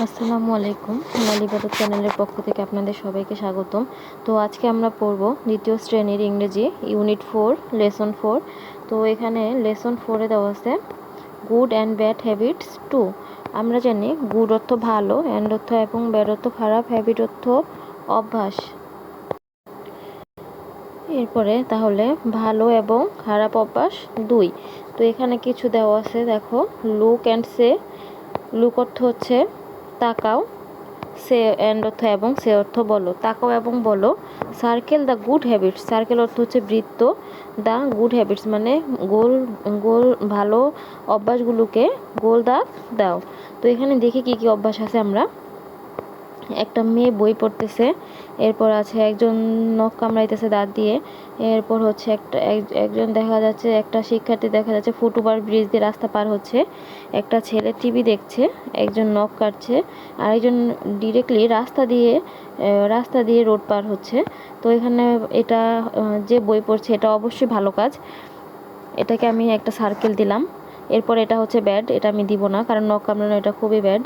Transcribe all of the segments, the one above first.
আসসালামু আলাইকুম। লালি ইবাদত চ্যানেলের পক্ষ থেকে আপনাদের সবাইকে স্বাগতম। তো আজকে আমরা পড়ব দ্বিতীয় শ্রেণীর ইংরেজি ইউনিট 4 লেসন 4। তো এখানে লেসন 4-এ দেওয়া আছে good and bad habits too. আমরা জানি গুড অর্থ ভালো, অ্যান্ড অর্থ এবং ব্যাড অর্থ খারাপ, হ্যাবিট অর্থ অভ্যাস। এরপরে তাহলে ভালো এবং খারাপ অভ্যাস 2। তো এখানে কিছু দেওয়া আছে, দেখো। Look and say. লুক অর্থ হচ্ছে তাকাও, সে অ্যান্ড অর্থ এবং সে অর্থ বলো। তাকাও এবং বলো। Circle the good habits. Circle অর্থ হচ্ছে বৃত্ত, দ্য গুড হ্যাবিটস মানে গোল গোল ভালো অভ্যাসগুলোকে গোল দাগ দাও। তো এখানে দেখি কি কি অভ্যাস আছে আমরা। একটা মেয়ে বই পড়তেছে, এরপর আছে একজন নখ কামড়াইতেছে দাঁত দিয়ে, এরপর হচ্ছে একজন দেখা যাচ্ছে, একটা শিক্ষার্থী দেখা যাচ্ছে ফুটওভার ব্রিজ দিয়ে রাস্তা পার হচ্ছে, একটা ছেলে টিভি দেখছে, একজন নখ কাটছে, আর একজন ডিরেক্টলি রাস্তা দিয়ে রোড পার হচ্ছে। তো এখানে এটা যে বই পড়ছে এটা অবশ্যই ভালো কাজ, এটাকে আমি একটা সার্কেল দিলাম। এরপর এটা হচ্ছে ব্যাড, এটা আমি দিব না, কারণ নখ কামড়ানো এটা খুবই ব্যাড।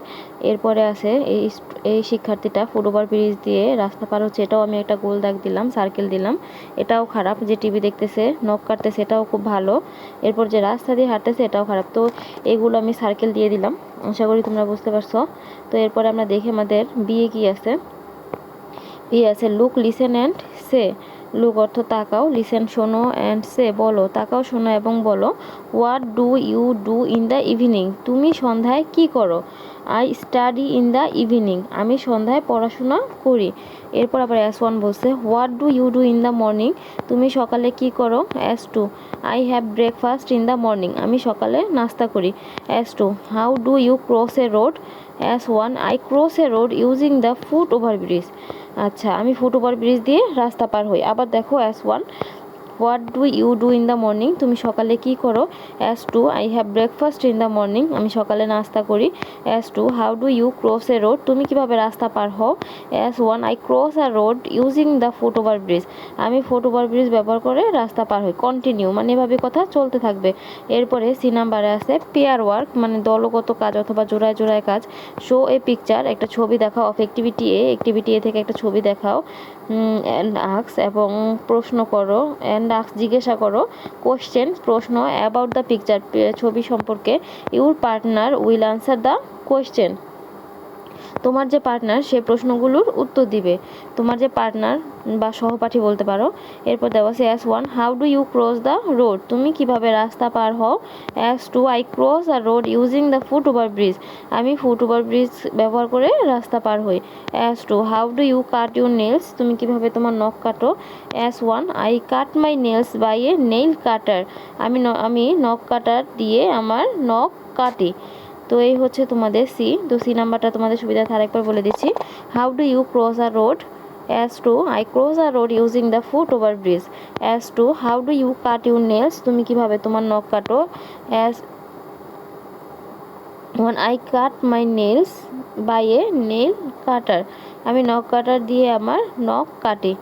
এরপরে আছে এই শিক্ষার্থীটা ফুটওভার ব্রিজ দিয়ে রাস্তা পার হচ্ছে, এটাও আমি একটা গোল দাগ দিলাম, সার্কেল দিলাম, এটাও খারাপ। যে টিভি দেখতেছে, নখ কাটতেছে, এটাও খুব ভালো। এরপর যে রাস্তা দিয়ে হাঁটতেছে এটাও খারাপ। তো এগুলো আমি সার্কেল দিয়ে দিলাম, আশা করি তোমরা বুঝতে পারছো। তো এরপরে আমরা দেখি আমাদের বিয়ে কি আছে। বিয়ে আছে look, listen and say. Look অর্থ তাকাও, লিসেন শোনো, অ্যান্ড সে বলো। তাকাও, শোনো এবং বলো। What do you do in the evening. তুমি সন্ধ্যায় কি করো? I study in the evening. আমি সন্ধ্যায় পড়াশোনা করি। এরপর আবার S1 বলছে what do you do in the morning. তুমি সকালে কি করো? S2 I have breakfast in the morning. আমি সকালে নাস্তা করি। S2 how do you cross a road. S1 I cross a road using the foot over bridge. আচ্ছা, আমি ফুট ওভার ব্রিজ দিয়ে রাস্তা পার হই। আবার দেখো S1 what do you do in the morning. তুমি সকালে কি করো? S2 I have breakfast in the morning. আমি সকালে নাস্তা করি। S2 how do you cross a road. তুমি কিভাবে রাস্তা পার হও? S1 I cross a road using the foot over bridge. আমি ফুট ওভার ব্রিজ ব্যবহার করে রাস্তা পার হই। কন্টিনিউ মানে এভাবে কথা চলতে থাকবে। এরপরে সি নাম্বারে আছে পেয়ার ওয়ার্ক মানে দলগত কাজ অথবা জোড়ায় জোড়ায় কাজ। শো এ পিকচার, একটা ছবি দেখাও, of activity A. Activity A থেকে একটা ছবি দেখাও। অ্যান্ড আস্ক এবং প্রশ্ন করো। অ্যান্ড আস্ক জিজ্ঞাসা করো। কোশ্চেন প্রশ্ন অ্যাবাউট দ্য পিকচার ছবি সম্পর্কে। Your partner will answer the question. তোমার যে পার্টনার সে প্রশ্নগুলোর উত্তর দিবে। তোমার যে পার্টনার বা সহপাঠী বলতে পারো। এরপর দেওয়া আছে S1 how do you cross the road. তুমি কিভাবে রাস্তা পার হও? S2 I cross a road using the foot over bridge. আমি ফুট ওভার ব্রিজ ব্যবহার করে রাস্তা পার হই। S2 how do you cut your nails. তুমি কিভাবে তোমার নখ কাটো? S1 I cut my nails by a nail cutter. আমি নখ কাটার দিয়ে আমার নখ কাটি। তো এই হচ্ছে তোমাদের সি। তো সি নাম্বারটা তোমাদের সুবিধার্থে আরেকবার বলে দিচ্ছি। How do you cross a road. S2 I cross a road using the foot over bridge. S2 how do you cut your nails. তুমি কিভাবে তোমার নখ কাটো? S1 I cut my nails by a nail cutter. আমি নখ কাটার দিয়ে আমার নখ কাটি।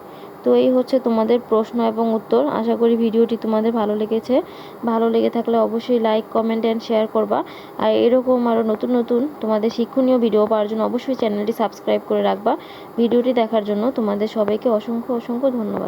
তো এই হচ্ছে তোমাদের প্রশ্ন এবং উত্তর। আশা করি ভিডিওটি তোমাদের ভালো লেগেছে। ভালো লেগে থাকলে অবশ্যই লাইক, কমেন্ট অ্যান্ড শেয়ার করবা। আর এরকম আরও নতুন নতুন তোমাদের শিক্ষণীয় ভিডিও পাওয়ার জন্য অবশ্যই চ্যানেলটি সাবস্ক্রাইব করে রাখবা। ভিডিওটি দেখার জন্য তোমাদের সবাইকে অসংখ্য অসংখ্য ধন্যবাদ।